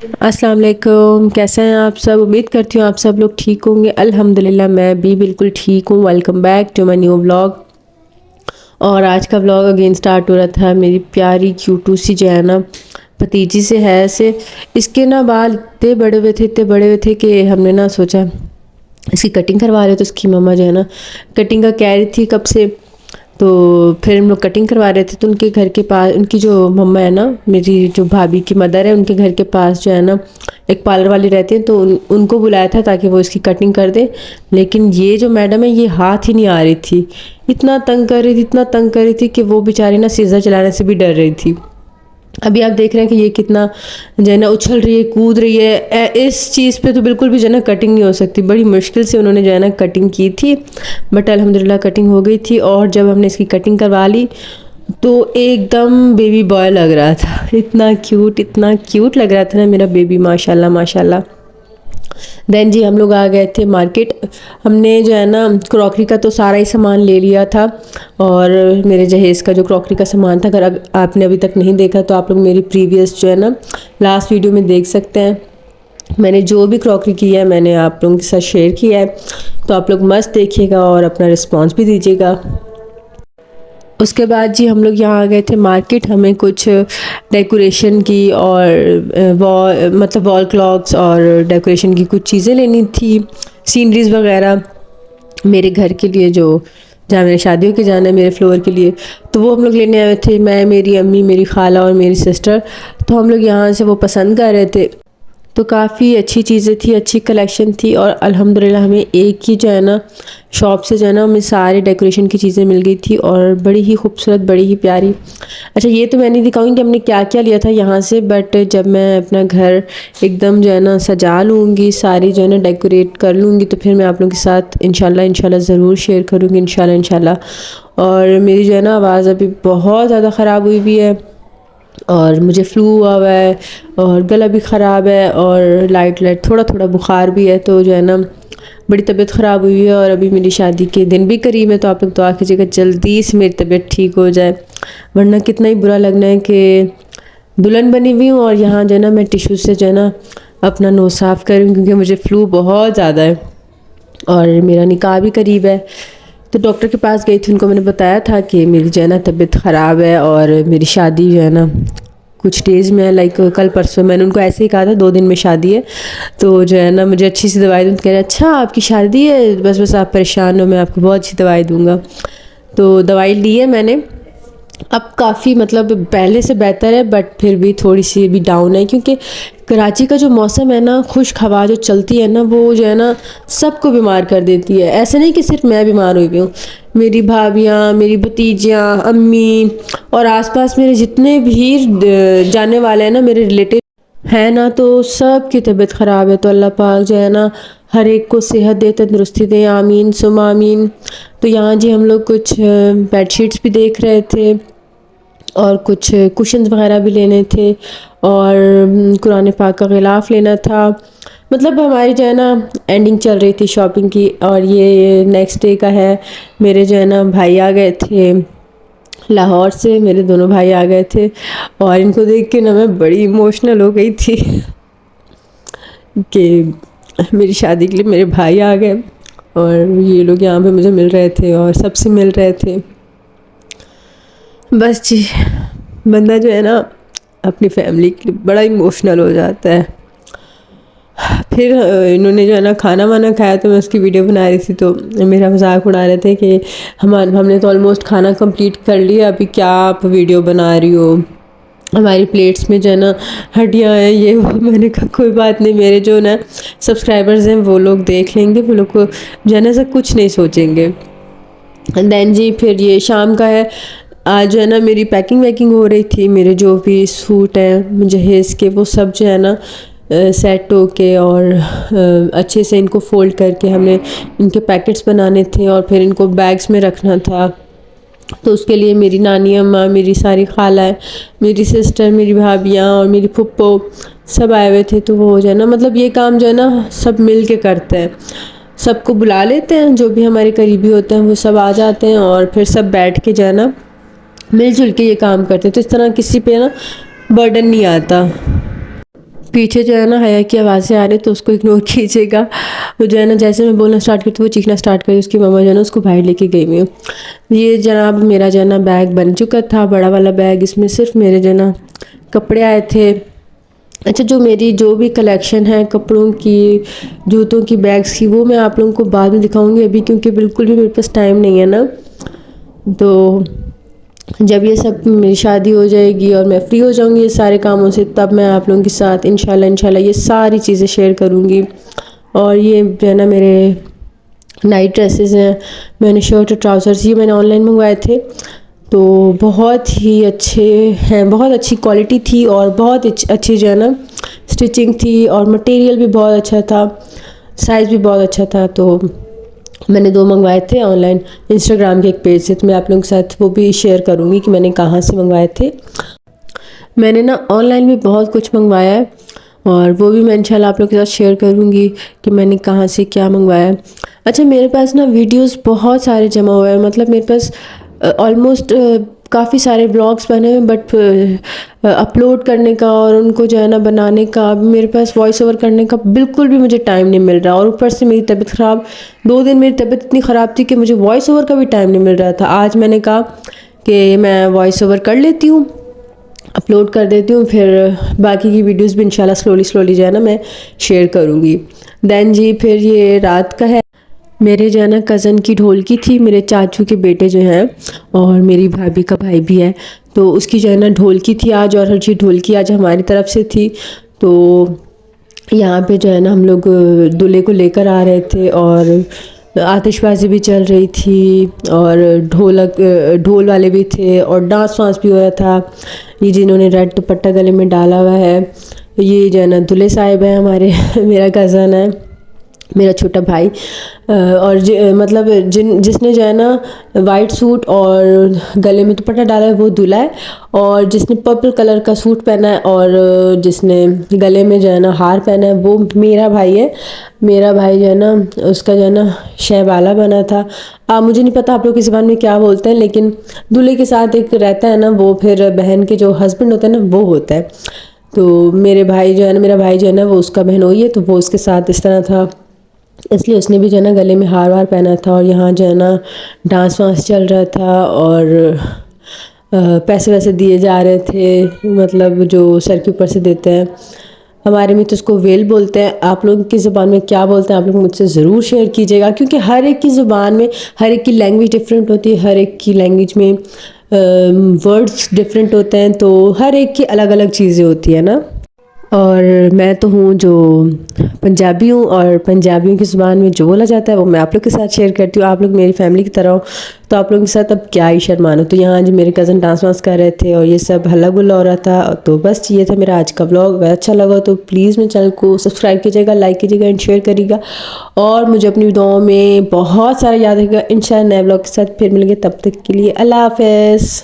अस्सलाम वालेकुम। कैसे हैं आप सब? उम्मीद करती हूँ आप सब लोग ठीक होंगे। अल्हम्दुलिल्लाह मैं भी बिल्कुल ठीक हूँ। Welcome back to my new vlog. और आज का व्लॉग अगेन स्टार्ट हो रहा था मेरी प्यारी क्यूटू सी जो है ना भतीजी से है से। इसके ना बाल इतने बड़े हुए थे, इतने बड़े हुए थे कि हमने ना सोचा इसकी कटिंग करवा रहे। तो उसकी मम्मा जो है ना कटिंग का कह रही थी कब से। तो फिर हम लोग कटिंग करवा रहे थे। तो उनके घर के पास, उनकी जो मम्मा है ना, मेरी जो भाभी की मदर है, उनके घर के पास जो है ना एक पार्लर वाली रहती है। तो उनको बुलाया था ताकि वो इसकी कटिंग कर दे। लेकिन ये जो मैडम है ये हाथ ही नहीं आ रही थी। इतना तंग कर रही थी, इतना तंग कर रही थी कि वो बेचारी ना सीज़र चलाने से भी डर रही थी। अभी आप देख रहे हैं कि ये कितना जो है ना उछल रही है, कूद रही है। इस चीज़ पे तो बिल्कुल भी जो है ना कटिंग नहीं हो सकती। बड़ी मुश्किल से उन्होंने जो है ना कटिंग की थी, बट अल्हम्दुलिल्लाह कटिंग हो गई थी। और जब हमने इसकी कटिंग करवा ली तो एकदम बेबी बॉय लग रहा था। इतना क्यूट लग रहा था ना मेरा बेबी, माशाल्लाह माशाल्लाह। देन जी हम लोग आ गए थे मार्केट। हमने जो है ना क्रॉकरी का तो सारा ही सामान ले लिया था। और मेरे जहेज़ का जो क्रॉकरी का सामान था, अगर आपने अभी तक नहीं देखा तो आप लोग मेरी प्रीवियस जो है ना लास्ट वीडियो में देख सकते हैं। मैंने जो भी क्रॉकरी की है मैंने आप लोगों के साथ शेयर किया है। तो आप लोग मस्त देखिएगा और अपना रिस्पॉन्स भी दीजिएगा। उसके बाद जी हम लोग यहाँ आ गए थे मार्केट। हमें कुछ डेकोरेशन की और वॉल क्लॉक्स और डेकोरेशन की कुछ चीज़ें लेनी थी, सीनरीज वगैरह मेरे घर के लिए, जो जहाँ मेरे शादियों के जाना है मेरे फ्लोर के लिए। तो वो हम लोग लेने आए थे, मैं, मेरी अम्मी, मेरी खाला और मेरी सिस्टर। तो हम लोग यहाँ से वो पसंद कर रहे थे। तो काफ़ी अच्छी चीज़ें थी, अच्छी कलेक्शन थी। और अल्हम्दुलिल्लाह हमें एक ही जो है ना शॉप से जो है ना हमें सारी डेकोरेशन की चीज़ें मिल गई थी और बड़ी ही खूबसूरत, बड़ी ही प्यारी। अच्छा ये तो मैं नहीं दिखाऊंगी कि हमने क्या क्या लिया था यहाँ से, बट जब मैं अपना घर एकदम जो है ना सजा लूँगी, सारी जो है ना डेकोरेट कर लूँगी, तो फिर मैं आप लोगों के साथ इंशाल्लाह ज़रूर शेयर करूँगी इंशाल्लाह। और मेरी जो है ना आवाज़ अभी बहुत ज़्यादा ख़राब हुई है और मुझे फ्लू हुआ हुआ है और गला भी ख़राब है और लाइट थोड़ा थोड़ा बुखार भी है। तो जो है ना बड़ी तबीयत ख़राब हुई है और अभी मेरी शादी के दिन भी करीब है। तो आप लोग दुआ कीजिएगा जल्दी से मेरी तबीयत ठीक हो जाए, वरना कितना ही बुरा लगना है कि दुल्हन बनी हुई हूँ और यहाँ जो है ना मैं टिश्यू से जो है ना अपना नोज़ साफ़ करूँ, क्योंकि मुझे फ्लू बहुत ज़्यादा है और मेरा निकाह भी करीब है। तो डॉक्टर के पास गई थी, उनको मैंने बताया था कि मेरी जो है ना तबीयत ख़राब है और मेरी शादी जो है ना कुछ डेज़ में, लाइक कल परसों। मैंने उनको ऐसे ही कहा था 2 दिन में शादी है, तो जो है ना मुझे अच्छी सी दवाई दूँ। तो कह रहे अच्छा आपकी शादी है, बस आप परेशान हो, मैं आपको बहुत अच्छी दवाई दूँगा। तो दवाई ली है मैंने, अब काफ़ी मतलब पहले से बेहतर है, बट फिर भी थोड़ी सी भी डाउन है, क्योंकि कराची का जो मौसम है ना, खुश्क हवा जो चलती है ना, वो जो है ना सबको बीमार कर देती है। ऐसा नहीं कि सिर्फ मैं बीमार हुई हूँ, मेरी भाभियाँ, मेरी भतीजियाँ, अम्मी और आसपास मेरे जितने भी जाने वाले हैं ना, मेरे रिलेटिव है ना, तो सब की तबीयत ख़राब है। तो अल्लाह पाक जो है ना हर एक को सेहत दे, तंदुरुस्ती दे, आमीन सुम आमीन। तो यहाँ जी हम लोग कुछ बेडशीट्स भी देख रहे थे और कुछ कुशन्स वगैरह भी लेने थे और कुरान पाक का ग़िलाफ़ लेना था। मतलब हमारी जो है ना एंडिंग चल रही थी शॉपिंग की। और ये नेक्स्ट डे का है। मेरे जो है ना भाई आ गए थे लाहौर से, मेरे दोनों भाई आ गए थे और इनको देख के ना मैं बड़ी इमोशनल हो गई थी कि मेरी शादी के लिए मेरे भाई आ गए और ये लोग यहाँ पे मुझे मिल रहे थे और सबसे मिल रहे थे। बस जी, बंदा जो है ना अपनी फैमिली के लिए बड़ा इमोशनल हो जाता है। फिर इन्होंने जो है ना खाना वाना खाया, तो मैं उसकी वीडियो बना रही थी, तो मेरा मजाक उड़ा रहे थे कि हमने तो ऑलमोस्ट खाना कंप्लीट कर लिया, अभी क्या आप वीडियो बना रही हो, हमारी प्लेट्स में जो है ना हड्डियाँ हैं, ये वो। मैंने कहा कोई बात नहीं, मेरे जो ना सब्सक्राइबर्स हैं वो लोग देख लेंगे, वो लोग को जो है ना ऐसा कुछ नहीं सोचेंगे। देन जी फिर ये शाम का है। आज जो है ना मेरी पैकिंग वैकिंग हो रही थी, मेरे जो भी सूट हैं जहेज़ के वो सब जो है ना सेट हो के और अच्छे से इनको फ़ोल्ड करके हमने इनके पैकेट्स बनाने थे और फिर इनको बैग्स में रखना था। तो उसके लिए मेरी नानी अम्मा, मेरी सारी खालाएँ, मेरी सिस्टर, मेरी भाभियाँ और मेरी फुप्पो सब आए हुए थे। तो वो जो है ना मतलब ये काम जो है ना सब मिल के करते हैं, सबको बुला लेते हैं, जो भी हमारे करीबी होते हैं वो सब आ जाते हैं और फिर सब बैठ के जो है ना मिलजुल के ये काम करते हैं। तो इस तरह किसी पे ना बर्डन नहीं आता। पीछे जो है ना हया की आवाज़ें आ रही तो उसको इग्नोर कीजिएगा। वो जो है ना जैसे मैं बोलना स्टार्ट करती वो चीखना स्टार्ट करी, उसकी मम्मा जो है ना उसको बाहर लेके गई हुई हूँ। ये जनाब मेरा जो है ना बैग बन चुका था, बड़ा वाला बैग। इसमें सिर्फ मेरे जो है ना कपड़े आए थे। अच्छा, जो मेरी जो भी कलेक्शन है कपड़ों की, जूतों की, बैग्स की, वो मैं आप लोगों को बाद में दिखाऊंगी अभी, क्योंकि बिल्कुल भी मेरे पास टाइम नहीं है ना। तो जब ये सब मेरी शादी हो जाएगी और मैं फ्री हो जाऊंगी ये सारे कामों से, तब मैं आप लोगों के साथ इंशाल्लाह ये सारी चीज़ें शेयर करूंगी। और ये जो है ना मेरे नाइट ड्रेसेस हैं, मैंने शर्ट और ट्राउज़र्स ये मैंने ऑनलाइन मंगवाए थे। तो बहुत ही अच्छे हैं, बहुत अच्छी क्वालिटी थी और बहुत अच्छी जो है ना स्टिचिंग थी, और मटेरियल भी बहुत अच्छा था, साइज़ भी बहुत अच्छा था। तो मैंने 2 मंगवाए थे ऑनलाइन इंस्टाग्राम के एक पेज से। तो मैं आप लोगों के साथ वो भी शेयर करूँगी कि मैंने कहाँ से मंगवाए थे। मैंने ना ऑनलाइन भी बहुत कुछ मंगवाया है, और वो भी मैं इंशाल्लाह आप लोगों के साथ शेयर करूँगी कि मैंने कहाँ से क्या मंगवाया है। अच्छा, मेरे पास ना वीडियोस बहुत सारे जमा हुए हैं, मतलब मेरे पास ऑलमोस्ट काफ़ी सारे व्लॉग्स बने हैं, बट अपलोड करने का और उनको जो है ना बनाने का, मेरे पास वॉइस ओवर करने का बिल्कुल भी मुझे टाइम नहीं मिल रहा। और ऊपर से मेरी तबीयत ख़राब, 2 दिन मेरी तबीयत इतनी ख़राब थी कि मुझे वॉइस ओवर का भी टाइम नहीं मिल रहा था। आज मैंने कहा कि मैं वॉइस ओवर कर लेती हूँ, अपलोड कर देती हूँ, फिर बाकी की वीडियोस भी इंशाल्लाह स्लोली जो है ना मैं शेयर करूँगी। देन जी फिर ये रात का है। मेरे जो है ना कज़न की ढोलकी थी, मेरे चाचू के बेटे जो हैं, और मेरी भाभी का भाई भी है, तो उसकी जो है ना ढोलकी थी आज, और हर चीज़ ढोलकी आज हमारी तरफ से थी। तो यहाँ पे जो है ना हम लोग दूल्हे को लेकर आ रहे थे, और आतिशबाजी भी चल रही थी, और ढोल वाले भी थे, और डांस वांस भी हो रहा था। ये जिन्होंने रेड दुपट्टा गले में डाला हुआ है, ये जो है ना दूल्हे साहिब है हमारे मेरा कज़न है, मेरा छोटा भाई। और मतलब जिसने जो है ना वाइट सूट और गले में दुपट्टा डाला है वो दूल्हा है, और जिसने पर्पल कलर का सूट पहना है और जिसने गले में जो है ना हार पहना है वो मेरा भाई है। मेरा भाई जो है ना उसका जो है ना शहबाला बना था। मुझे नहीं पता आप लोग की ज़बान में क्या बोलते हैं, लेकिन दूल्हे के साथ एक रहता है ना, वो फिर बहन के जो हस्बैंड होता है ना वो होता है। तो मेरे भाई जो है ना, मेरा भाई जो है ना वो उसका बहनोई है, तो वो उसके साथ इस तरह था, इसलिए उसने भी जो है ना गले में हार वार पहना था। और यहाँ जो है ना डांस वांस चल रहा था, और पैसे वैसे दिए जा रहे थे, मतलब जो सर के ऊपर से देते हैं। हमारे में तो उसको वेल बोलते हैं, आप लोगों की ज़ुबान में क्या बोलते हैं आप लोग मुझसे ज़रूर शेयर कीजिएगा, क्योंकि हर एक की ज़ुबान में हर एक की लैंग्वेज डिफरेंट होती है, हर एक की लैंग्वेज में वर्ड्स डिफरेंट होते हैं, तो हर एक की अलग अलग चीज़ें होती है ना। और मैं तो हूँ जो पंजाबी हूँ, और पंजाबियों की ज़ुबान में जो बोला जाता है वो मैं आप लोग के साथ शेयर करती हूँ। आप लोग मेरी फैमिली की तरह हो, तो आप लोगों के साथ अब क्या ही शर्माना। तो यहाँ आज मेरे कज़न डांस वांस कर रहे थे और ये सब हल्ला गुल्ला हो रहा था। तो बस ये था मेरा आज का व्लॉग। अगर अच्छा लगा तो प्लीज़ मेरे चैनल को सब्सक्राइब कीजिएगा, लाइक कीजिएगा एंड शेयर करिएगा, और मुझे अपनी दुआओं में बहुत सारा याद रखिएगा। इंशाल्लाह नए व्लॉग के साथ फिर मिलेंगे, तब तक के लिए अल्लाह हाफ़िज़।